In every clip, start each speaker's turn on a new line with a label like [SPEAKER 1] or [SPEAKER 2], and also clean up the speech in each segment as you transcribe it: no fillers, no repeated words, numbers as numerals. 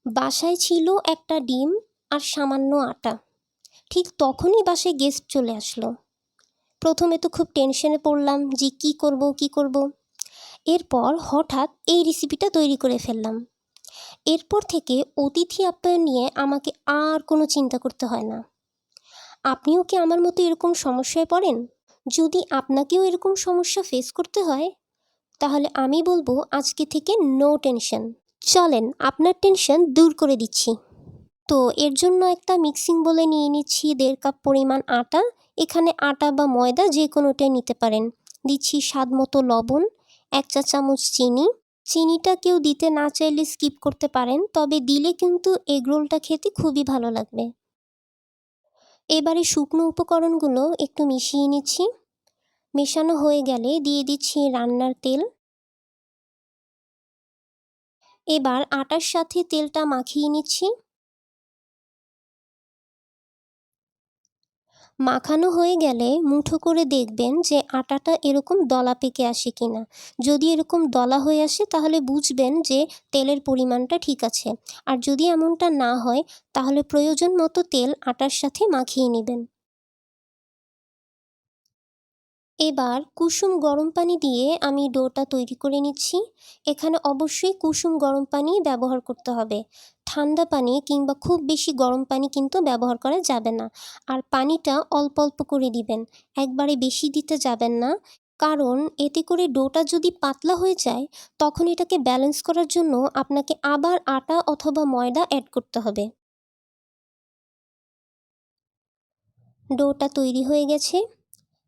[SPEAKER 1] বাসায় ছিল একটা ডিম আর সামান্য আটা। ঠিক তখনই বাসায় গেস্ট চলে আসলো। প্রথমে তো খুব টেনশনে পড়লাম যে কি করব। এরপর হঠাৎ এই রেসিপিটা তৈরি করে ফেললাম। এরপর থেকে অতিথি আপ্যায়ন নিয়ে আমাকে আর কোনো চিন্তা করতে হয় না। আপনিও কি আমার মতো এরকম সমস্যায় পড়েন? যদি আপনাকেও এরকম সমস্যা ফেস করতে হয়, তাহলে আমি বলবো আজকে থেকে নো টেনশন। চলেন আপনার টেনশন দূর করে দিচ্ছি। তো এর জন্য একটা মিক্সিং বোলে নিয়ে নিচ্ছি 1.5 কাপ পরিমাণ আটা। এখানে আটা বা ময়দা যে কোনোটাই নিতে পারেন। দিচ্ছি স্বাদ মতো লবণ, 1 চা চামচ চিনি। চিনিটা কেউ দিতে না চাইলে স্কিপ করতে পারেন, তবে দিলে কিন্তু এগ রোলটা খেতে খুবই ভালো লাগবে। এবারে শুকনো উপকরণগুলো একটু মিশিয়ে নিচ্ছি। মেশানো হয়ে গেলে দিয়ে দিচ্ছি রান্নার তেল। এবার আটার সাথে তেলটা মাখিয়ে নিচ্ছি। মাখানো হয়ে গেলে মুঠো করে দেখবেন যে আটাটা এরকম দলা পেকে আসে কিনা। যদি এরকম দলা হয়ে আসে তাহলে বুঝবেন যে তেলের পরিমাণটা ঠিক আছে। আর যদি এমনটা না হয় তাহলে প্রয়োজন মতো তেল আটার সাথে মাখিয়ে নেবেন। এবার কুসুম গরম পানি দিয়ে আমি ডোটা তৈরি করে নিচ্ছি। এখানে অবশ্যই কুসুম গরম পানি ব্যবহার করতে হবে। ঠান্ডা পানি কিংবা খুব বেশি গরম পানি কিন্তু ব্যবহার করা যাবে না। আর পানিটা অল্প অল্প করে দিবেন, একবারে বেশি দিতে যাবেন না। কারণ এতে করে ডোটা যদি পাতলা হয়ে যায়, তখন এটাকে ব্যালেন্স করার জন্য আপনাকে আবার আটা অথবা ময়দা অ্যাড করতে হবে। ডোটা তৈরি হয়ে গেছে।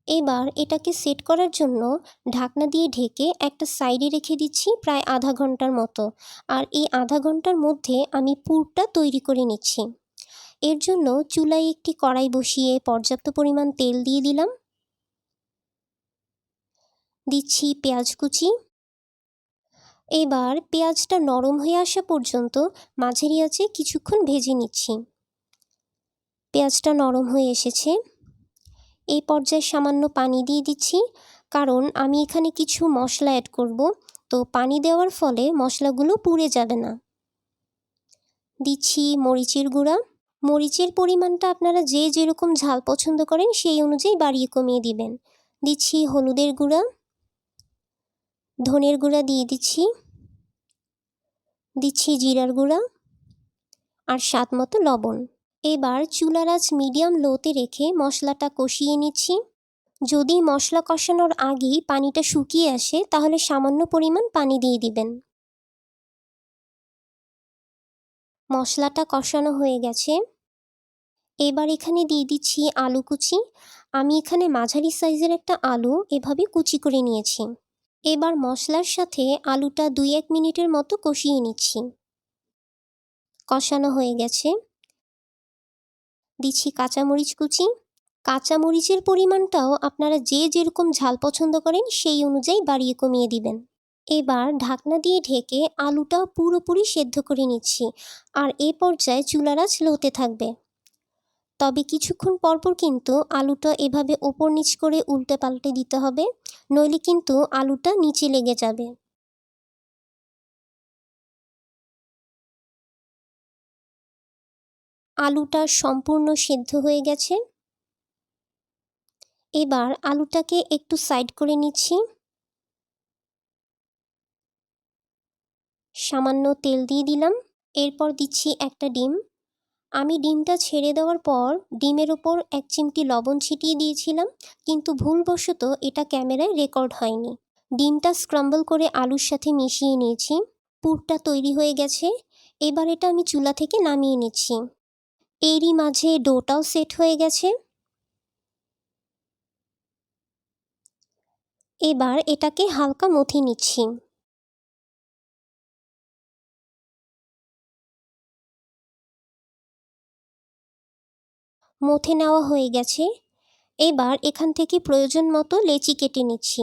[SPEAKER 1] এবার এটাকে সেট করার জন্য ঢাকনা দিয়ে ঢেকে একটা সাইডে রেখে দিচ্ছি প্রায় আধা ঘন্টার মতো। আর এই আধা ঘন্টার মধ্যে আমি পুরটা তৈরি করে নিচ্ছি। এর জন্য চুলায় একটি কড়াই বসিয়ে পর্যাপ্ত পরিমাণ তেল দিয়ে দিলাম। দিচ্ছি পেঁয়াজ কুচি। এবার পেঁয়াজটা নরম হয়ে আসা পর্যন্ত মাঝারি আঁচে কিছুক্ষণ ভেজে নিচ্ছি। পেঁয়াজটা নরম হয়ে এসেছে। এই পর্যায়ে সামান্য পানি দিয়ে দিচ্ছি, কারণ আমি এখানে কিছু মশলা অ্যাড করব। তো পানি দেওয়ার ফলে মশলাগুলো পুড়ে যাবে না। দিচ্ছি মরিচের গুঁড়া। মরিচের পরিমাণটা আপনারা যে যেরকম ঝাল পছন্দ করেন সেই অনুযায়ী বাড়িয়ে কমিয়ে দিবেন। দিচ্ছি হলুদের গুঁড়া, ধনের গুঁড়া দিয়ে দিচ্ছি, দিচ্ছি জিরার গুঁড়া আর স্বাদ মতো লবণ। এবার চুলার আঁচ মিডিয়াম লোতে রেখে মশলাটা কষিয়ে নিচ্ছি। যদি মশলা কষানোর আগেই পানিটা শুকিয়ে আসে তাহলে সামান্য পরিমাণ পানি দিয়ে দিবেন। মশলাটা কষানো হয়ে গেছে। এবার এখানে দিয়ে দিচ্ছি আলু কুচি। আমি এখানে মাঝারি সাইজের একটা আলু এভাবে কুচি করে নিয়েছি। এবার মশলার সাথে আলুটা 2-1 মিনিটের মতো কষিয়ে নিচ্ছি। কষানো হয়ে গেছে। দিচ্ছি কাঁচামরিচ কুচি। কাঁচামরিচের পরিমাণটাও আপনারা যে যেরকম ঝাল পছন্দ করেন সেই অনুযায়ী বাড়িয়ে কমিয়ে দিবেন। এবার ঢাকনা দিয়ে ঢেকে আলুটা পুরোপুরি সেদ্ধ করে নিচ্ছি। আর এ পর্যায়ে চুলার আঁচ লোতে থাকবে। তবে কিছুক্ষণ পরপর কিন্তু আলুটা এভাবে ওপর নিচ করে উল্টে পাল্টে দিতে হবে, নইলে কিন্তু আলুটা নিচে লেগে যাবে। আলুটা সম্পূর্ণ সেদ্ধ হয়ে গেছে। এবার আলুটাকে একটু সাইড করে নিচ্ছি। সামান্য তেল দিয়ে দিলাম। এরপর দিচ্ছি একটা ডিম। আমি ডিমটা ছেড়ে দেওয়ার পর ডিমের ওপর 1 চিমটি লবণ ছিটিয়ে দিয়েছিলাম, কিন্তু ভুলবশত এটা ক্যামেরায় রেকর্ড হয়নি। ডিমটা স্ক্রাম্বল করে আলুর সাথে মিশিয়ে নিয়েছি। পুরটা তৈরি হয়ে গেছে। এবার এটা আমি চুলা থেকে নামিয়ে নিচ্ছি। এরই মাঝে ডোটাও সেট হয়ে গেছে। এবার এটাকে হালকা মথে নিচ্ছি। মথে নেওয়া হয়ে গেছে। এবার এখান থেকে প্রয়োজন মতো লেচি কেটে নিচ্ছি।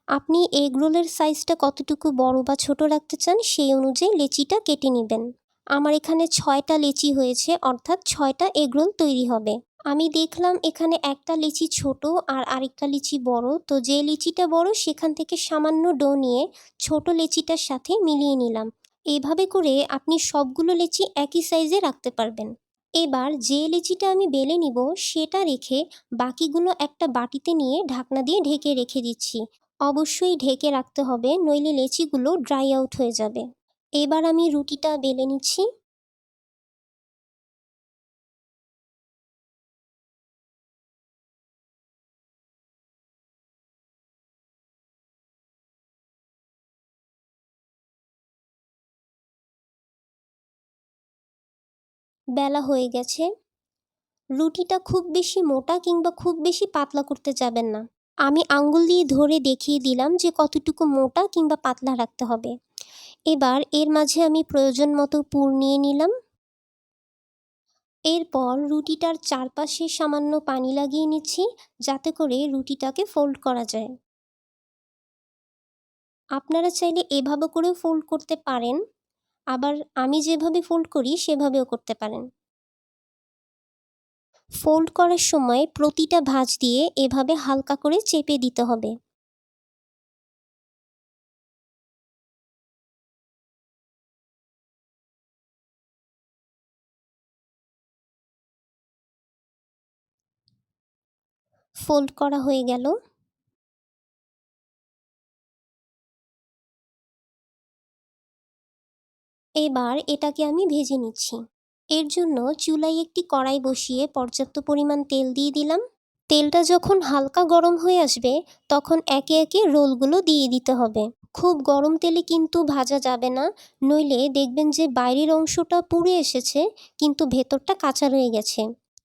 [SPEAKER 1] আপনি এগ রোলের সাইজটা কতটুকু বড় বা ছোট রাখতে চান সেই অনুযায়ী লেচিটা কেটে নেবেন। আমার এখানে 6টা লেচি হয়েছে, অর্থাৎ 6টা এগ রোল তৈরি হবে। আমি দেখলাম এখানে একটা লিচি ছোট আর আরেকটা লিচি বড়, তো যে লিচিটা বড় সেখান থেকে সামান্য ডো নিয়ে ছোট লিচিটার সাথে মিলিয়ে নিলাম। এভাবে করে আপনি সবগুলো লেচি একই সাইজে রাখতে পারবেন। এবার যে লেচিটা আমি বেলে নিব সেটা রেখে বাকিগুলো একটা বাটিতে নিয়ে ঢাকনা দিয়ে ঢেকে রেখে দিচ্ছি। অবশ্যই ঢেকে রাখতে হবে, নইলে লেচিগুলো ড্রাই আউট হয়ে যাবে। এবার আমি রুটিটা বেলে নিচ্ছি। বেলা হয়ে গেছে। রুটিটা খুব বেশি মোটা কিংবা খুব বেশি পাতলা করতে যাবেন না। আমি আঙ্গুল দিয়ে ধরে দেখিয়ে দিলাম যে কতটুকু মোটা কিংবা পাতলা রাখতে হবে। এবার এর মাঝে আমি প্রয়োজন মতো পুর নিয়ে নিলাম। এরপর রুটিটার চারপাশে সামান্য পানি লাগিয়ে নিচ্ছি, যাতে করে রুটিটাকে ফোল্ড করা যায়। আপনারা চাইলে এভাবে করেও ফোল্ড করতে পারেন, আবার আমি যেভাবে ফোল্ড করি সেভাবেও করতে পারেন। ফোল্ড করার সময় প্রতিটা ভাঁজ দিয়ে এভাবে হালকা করে চেপে দিতে হবে। ফোল্ড করা হয়ে গেল। এবার এটাকে আমি ভেজে নিচ্ছি। এর জন্য চুলায় একটি কড়াই বসিয়ে পর্যাপ্ত পরিমাণ তেল দিয়ে দিলাম। তেলটা যখন হালকা গরম হয়ে আসবে তখন একে একে রোলগুলো দিয়ে দিতে হবে। খুব গরম তেলে কিন্তু ভাজা যাবে না, নইলে দেখবেন যে বাইরের অংশটা পুড়ে এসেছে কিন্তু ভেতরটা কাঁচা রয়ে গেছে।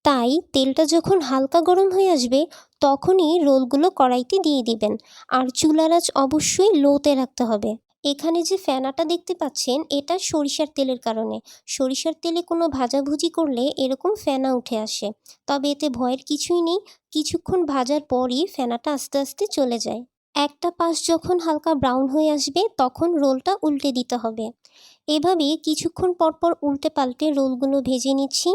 [SPEAKER 1] তাই তেলটা যখন হালকা গরম হয়ে আসবে তখনই রোলগুলো কড়াইতে দিয়ে দিবেন, আর চুলার আঁচ অবশ্যই লোতে রাখতে হবে। এখানে যে ফেনাটা দেখতে পাচ্ছেন এটা সরিষার তেলের কারণে। সরিষার তেলে কোনো ভাজাভুজি করলে এরকম ফেনা উঠে আসে, তবে এতে ভয়ের কিছুই নেই। কিছুক্ষণ ভাজার পরই ফেনাটা আস্তে আস্তে চলে যায়। একটা পাশ যখন হালকা ব্রাউন হয়ে আসবে তখন রোলটা উল্টে দিতে হবে। এভাবে কিছুক্ষণ পরপর উল্টে পাল্টে রোলগুলো ভেজে নিচ্ছি।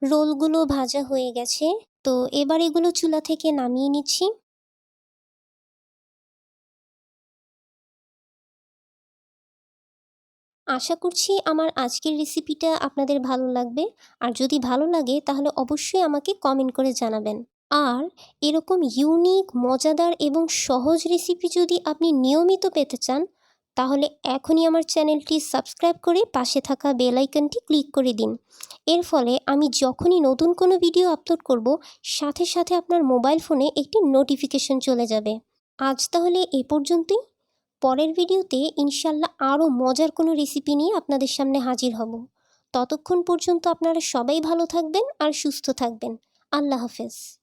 [SPEAKER 1] রোলগুলো ভাজা হয়ে গেছে, তো এবার এগুলো চুলা থেকে নামিয়ে নিচ্ছি। আশা করছি আমার আজকের রেসিপিটা আপনাদের ভালো লাগবে। আর যদি ভালো লাগে তাহলে অবশ্যই আমাকে কমেন্ট করে জানাবেন। আর এরকম ইউনিক, মজাদার এবং সহজ রেসিপি যদি আপনি নিয়মিত পেতে চান তাহলে এখনই আমার চ্যানেলটি সাবস্ক্রাইব করে পাশে থাকা বেল আইকনটি ক্লিক করে দিন। এর ফলে আমি যখনই নতুন কোনো ভিডিও আপলোড করব সাথে সাথে আপনার মোবাইল ফোনে একটি নোটিফিকেশন চলে যাবে। আজ তাহলে এ পর্যন্তই। পরের ভিডিওতে ইনশাল্লাহ আরও মজার কোনো রেসিপি নিয়ে আপনাদের সামনে হাজির হব। ততক্ষণ পর্যন্ত আপনারা সবাই ভালো থাকবেন আর সুস্থ থাকবেন। আল্লাহ হাফেজ।